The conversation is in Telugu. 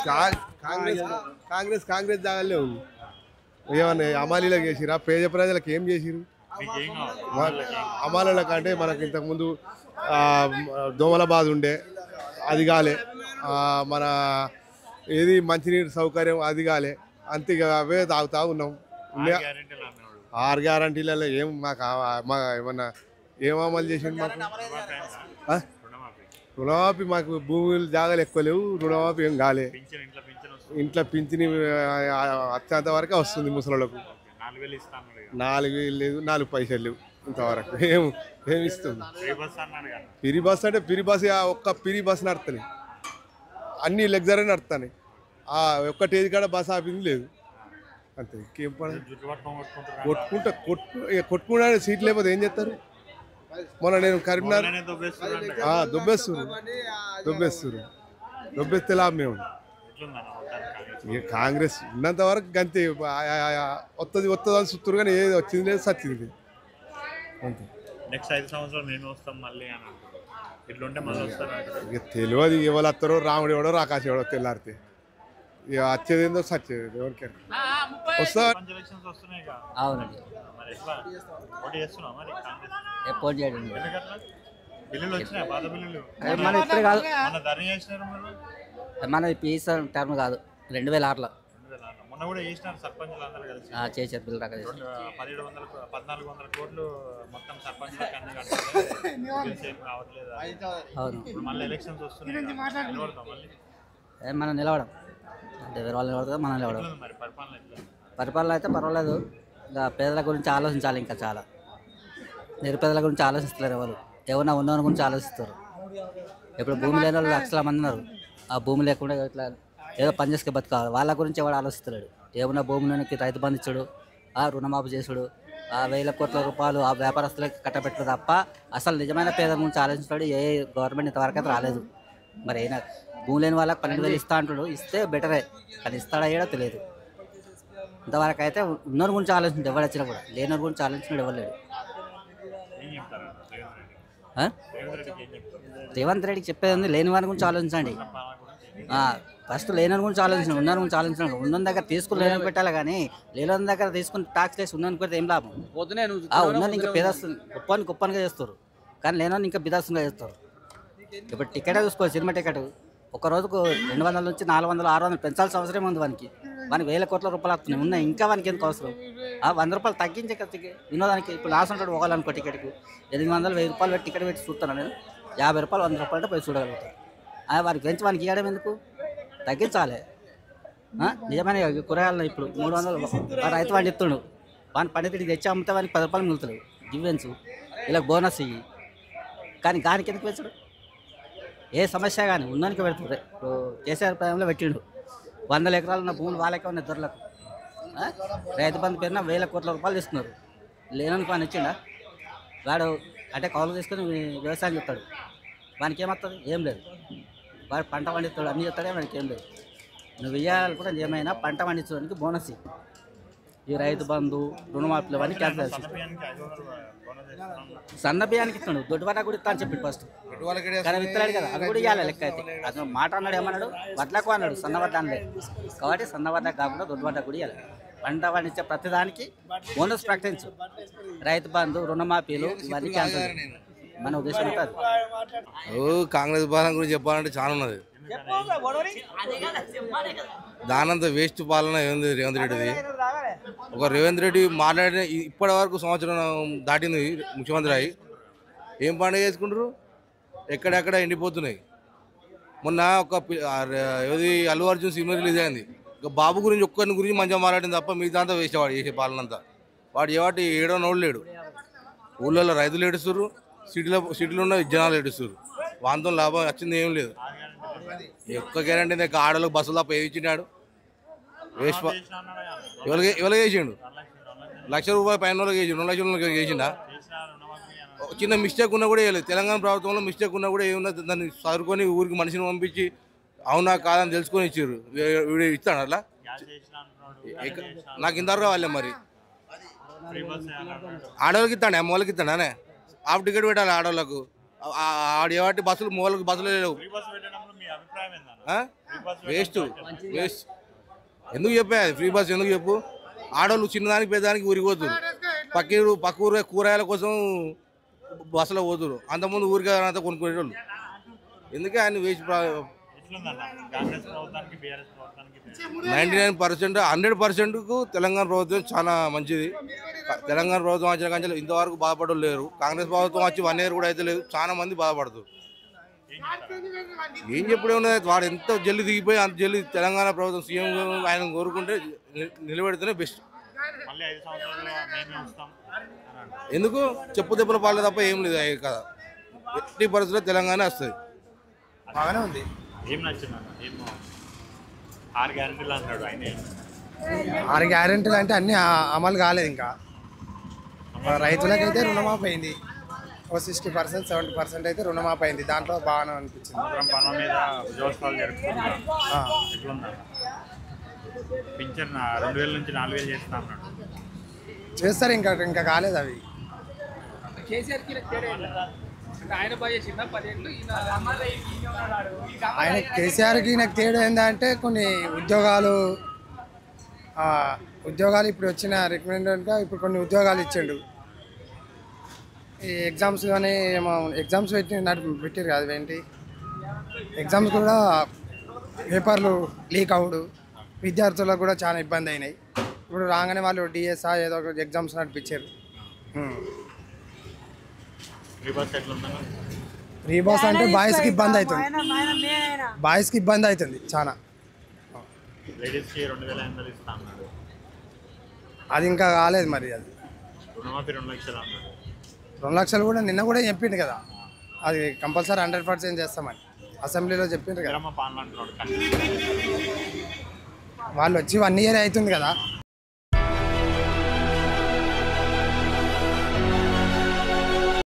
కాంగ్రెస్ కాంగ్రెస్ కాంగ్రెస్ జాగాలే ఉంది. ఏమన్నా అమాలీలకు చేసిరా? పేద ప్రజలకు ఏం చేసిరు? అమాలీల కంటే మనకు ఇంతకుముందు దోమల బాధ ఉండే, అది కాలే. మన ఏది మంచినీరు సౌకర్యం అది కాలే. అంతే అవే తాగుతా ఉన్నాం. 6 గ్యారంటీలలో ఏం మాకు ఏమన్నా ఏం అమలు చేసింది మాకు? రుణమాఫీ మాకు భూములు జాగాలు ఎక్కువ లేవు, రుణమాఫీ ఏం కాలే. ఇంట్లో పింఛని అత్యంత వరకే వస్తుంది ముసలోళ్ళకు. 4,000 లేదు, 4 పైసలు లేవు ఇంతవరకు. ఏమి ఇస్తుంది? పిరి బస్ అంటే పిరి బస్ ఒక్క పిరి బస్ నడుతున్నాయి, అన్ని లగ్జరీ నడుతున్నాయి. ఒక్కటేది కాడ బస్ ఆపింది లేదు. అంతే. ఇంకేం పని? కొట్టుకుంటా సీట్లు లేకపోతే ఏం చేస్తారు? మొన్న నేను కరీంనగర్ దొబ్బేస్తే లాభమే ఉంది. ఇక కాంగ్రెస్ ఉన్నంత వరకు గంతే. వస్తుంది అని చూస్తారు కానీ ఏది వచ్చింది లేదు, సచ్చింది అంతే. ఇక తెలియదు ఎవరు వస్తారో, రాముడు ఎవడో రాకాశ ఎవడో తెల్లారితే. ఇక వచ్చేది ఏందో సచ్చేది ఎవరికైనా వస్తా. మనది పీస్ టర్మ్ కాదు, 2006లో చేశారు బిల్లు రకాలు. 1,400 కోట్లు మొత్తం సర్పంచ్ మనం నిలవడం అంటే వేరే వాళ్ళు నిలబడతాం, మనం నిలవడం. పరిపాలన అయితే పర్వాలేదు. ఇంకా పేదల గురించి ఆలోచించాలి. ఇంకా చాలా నిరుపేదల గురించి ఆలోచిస్తలేరు ఎవరు. ఏమన్నా ఉన్నవారి గురించి ఆలోచిస్తారు. ఇప్పుడు భూమి లేని వాళ్ళు లక్షల మంది ఉన్నారు. ఆ భూమి లేకుండా ఇట్లా ఏదో పని చేసుకుని బతకాలి. వాళ్ళ గురించి ఎవరు ఆలోచిస్తలేడు. ఏమన్నా భూమిలోనికి రైతు బంధించుడు, రుణమాఫీ చేసుడు, 1,000 కోట్ల రూపాయలు ఆ వ్యాపారస్తులకి కట్టబెట్టడు తప్ప అసలు నిజమైన పేదల గురించి ఆలోచించాడు ఏ గవర్నమెంట్ ఇంతవరకు అయితే రాలేదు. మరి అయినా భూమి లేని వాళ్ళకి 12,000 ఇస్తా అంటాడు. ఇస్తే బెటరే, కానీ ఇస్తాడా ఏడో తెలియదు. ఇంతవరకు అయితే ఉన్నోరి గురించి ఆలోచించడు ఎవరు వచ్చినా కూడా, లేనోరి గురించి ఆలోచించినాడు ఎవరు లేడు. రేవంత్ రెడ్డికి చెప్పేది ఉంది, లేని వారి గురించి ఆలోచించండి. ఫస్ట్ లేని గురించి ఆలోచించండి, ఉన్న గురించి ఆలోచించండి. ఉన్న దగ్గర తీసుకుని లేని పెట్టాలి, కానీ లేని దగ్గర తీసుకుని ట్యాక్స్ చేసి ఉన్న పెడితే ఏం లాభం? ఉన్నది ఇంకా పేదస్తుంది, కుప్పనిగా చేస్తారు, కానీ లేని ఇంకా బిదాస్తుంగా చేస్తారు. ఇప్పుడు టికెట్ చూసుకో, సినిమా టికెట్ ఒక రోజుకు 200 నుంచి 400, 600 పెంచాల్సిన అవసరం ఉంది. వానికి 1,000 కోట్ల రూపాయలు వస్తున్నాయి ఉన్నాయి. ఇంకా వానికి ఎందుకు అవసరం? 100 రూపాయలు తగ్గించే వినోదానికి. ఇప్పుడు లాస్ ఉంటాడు పోవాలనుకో టికెట్కు 800, 1,000 రూపాయలు పెట్టి టికెట్ పెట్టి చూస్తాను నేను. 50 రూపాయలు, 100 రూపాయలు పోయి చూడగలుగుతాను. వారికి పెంచి వానికి ఇవ్వడం ఎందుకు? తగ్గించాలి. నిజమైన కూరగాయలు ఇప్పుడు 300 రైతు వాడిని చెప్తుండు. వాని పండితుడికి తెచ్చి అమ్మితే వానికి 10 రూపాయలు మిగులుతుంది. గివ్వెన్స్ ఇలా బోనస్ ఇవి, కానీ గానికి ఎందుకు పెంచడు? ఏ సమస్య కానీ ఉన్నానికి పెడుతుంది. కేసీఆర్ టైంలో పెట్టిండు 100 ఎకరాలు ఉన్న భూములు వాళ్ళకే ఉన్నాయి దొరలకు. రైతు బంధు పేరున 1,000 కోట్ల రూపాయలు తీసుకున్నారు. లేనని పని ఇచ్చిండా? వాడు అంటే కౌలు తీసుకొని వ్యవసాయం చెప్తాడు. వానికి ఏమవుతుంది? ఏం లేదు. వాడు పంట పండిస్తాడు, అన్నీ చెప్తాడే, వానికి ఏం లేదు. నువ్వు ఇవ్వాలి కూడా ఏమైనా పంట పండించడానికి బోనస్ ఈ రైతు బంధు, రుణమాఫీలు అవన్నీ క్యాన్సిల్ చేసి సన్న బియ్యానికి ఇస్తాడు. దొడ్డువాట కూడా ఇస్తా అని చెప్పి ఫస్ట్ కానీ ఇస్తాడు కదా, అది కూడా ఇవ్వాలి లెక్క. అయితే అతను మాట అన్నాడు, ఏమన్నాడు? వడ్లకు అన్నాడు, సన్నవడ్డ అనలేదు. కాబట్టి సన్నవడ్డ కాకుండా దొడ్డువాట కూడా ఇవ్వాలి. పంట పండించే ప్రతిదానికి బోనస్ ప్రకటించు. రైతు బంధు, రుణమాఫీలు ఇవన్నీ క్యాన్సిల్. మన ఉద్దేశం ఉంటుంది. కాంగ్రెస్ పాలన గురించి చెప్పాలంటే చాలా ఉన్నది. దానంతా వేస్ట్ పాలన ఏంది రేవంత్ రెడ్డిది. ఒక రేవంత్ రెడ్డి మాట్లాడిన ఇప్పటి వరకు సంవత్సరం దాటింది ముఖ్యమంత్రి అయ్యి. ఏం పండుగ చేసుకుంటారు? ఎక్కడెక్కడ ఎండిపోతున్నాయి. మొన్న ఒక ఏది అల్లు అర్జున్ సినిమా రిలీజ్ అయింది. ఇక బాబు గురించి ఒక్కరిని గురించి మంచిగా మాట్లాడింది తప్ప మిగతా వేస్ట్ వాడు చేసే పాలన అంతా. వాడు ఏవాటి ఏడో నోడు లేడు. ఊళ్ళలో రైతులు ఏడుస్తున్నారు, సిటీలో ఉన్న జనాలు ఏడుస్తున్నారు. వాంతో లాభం వచ్చింది ఏం లేదు. ఒక్క గ్యారంటీ ఆడలకు బస్సులు తప్ప ఏమి ఇచ్చినాడు? వేస్ట్. ఎవరికి వేసిండు? 1,00,000 రూపాయలు పైన వాళ్ళకి వేసిండు, 2 లక్షల వేసిండా? చిన్న మిస్టేక్ ఉన్నా కూడా వేయలేదు. తెలంగాణ ప్రభుత్వంలో మిస్టేక్ ఉన్నా కూడా ఏమున్నా దాన్ని చదువుకొని ఊరికి మనిషిని పంపించి అవునా కాదని తెలుసుకొని ఇచ్చారు. వీడు ఇస్తాడు అట్లా? నాకు ఇంతవరకు కావాలి. మరి ఆడవాళ్ళకి ఇస్తాడు, అమ్మవాళ్ళకి ఇస్తాడానే? హాఫ్ టికెట్ పెట్టాలి ఆడవాళ్ళకు. ఆడేవాటి బస్సులు మూలకి బస్సులు లేవు. అభిప్రాయం ఏందన్న? Free bus waste waste. ఎందుకు చెప్పే ఫ్రీ బస్ ఎందుకు చెప్పు? ఆడవాళ్ళు చిన్నదానికి పెద్దదానికి ఊరికి పోతురు, పక్క ఊరు కూరగాయల కోసం బస్సులో పోతురు. అంతకుముందు ఊరికి అంతా కొనుక్కునేటోళ్ళు. ఎందుకే ఆయన వేస్ట్. ఎట్లుందన్న కాంగ్రెస్ ప్రభుత్వానికి బీఆర్ఎస్ ప్రభుత్వానికి? 99% 100%కు తెలంగాణ ప్రభుత్వం చాలా మంచిది. తెలంగాణ ప్రభుత్వం వచ్చిన కానీ ఇంతవరకు బాధపడలు లేరు. కాంగ్రెస్ ప్రభుత్వం వచ్చి 1 year కూడా అయితే లేదు, చాలా మంది బాధపడుతారు. ఏం చెప్పడే ఉన్నది, వాడు ఎంత జల్లి దిగిపోయి అంత జల్లి తెలంగాణ ప్రభుత్వం సీఎం ఆయన కోరుకుంటే నిలబెడితేనే బెస్ట్. మళ్ళీ 5 సంవత్సరాలు మేమే వస్తాం అని అంటారు. ఎందుకు చెప్పు దెబ్బల పాలే తప్ప ఏం లేదు కదా. ఎట్టి పరిస్థితుల్లో తెలంగాణ వస్తుంది. బాగానే ఉంది. ఏం నచ్చిందన్న? ఏమో 6 గ్యారెంటీలు అన్నాడు ఆయన. 6 గ్యారెంటీలు అంటే అన్నీ అమలు కాలేదు. ఇంకా రైతులకైతే రుణమాఫీ అయింది. ఓ 60% 70% అయితే రుణమాఫీ అయింది. దాంట్లో బాగానే అనిపించింది. పనుల మీద ఉద్యోగస్తులు జరుపుతున్నారు. ఎట్లుందన్న? పింఛన్ 2000 నుంచి 4000 చేస్తా అన్నాడు. చేస్తారు. ఇంకా కాలేదు అవి. ఆయన కేసీఆర్కి నాకు తేడా ఏంటంటే కొన్ని ఉద్యోగాలు ఇప్పుడు వచ్చిన రికమెండెడ్గా ఇప్పుడు కొన్ని ఉద్యోగాలు ఇచ్చిండు. ఈ ఎగ్జామ్స్ కానీ ఏమో ఎగ్జామ్స్ పెట్టారు కదా, ఏంటి ఎగ్జామ్స్ కూడా పేపర్లు లీక్ అవుడు, విద్యార్థులకు కూడా చాలా ఇబ్బంది అయినాయి. ఇప్పుడు రాగానే వాళ్ళు డిఎస్ఆ ఏదో ఒక ఎగ్జామ్స్ నడిపించారు. ఫ్రీ బస్ అంటే బాయ్స్కి ఇబ్బంది అవుతుంది. బాయ్స్కి ఇబ్బంది అవుతుంది చాలా. అది ఇంకా కాలేదు మరి. అది 2 లక్షలు కూడా నిన్న కూడా చెప్పిండు కదా, అది కంపల్సరీ 100% చేస్తామని అసెంబ్లీలో చెప్పిండ్రు కదా. వాళ్ళు వచ్చి 1 year అవుతుంది కదా.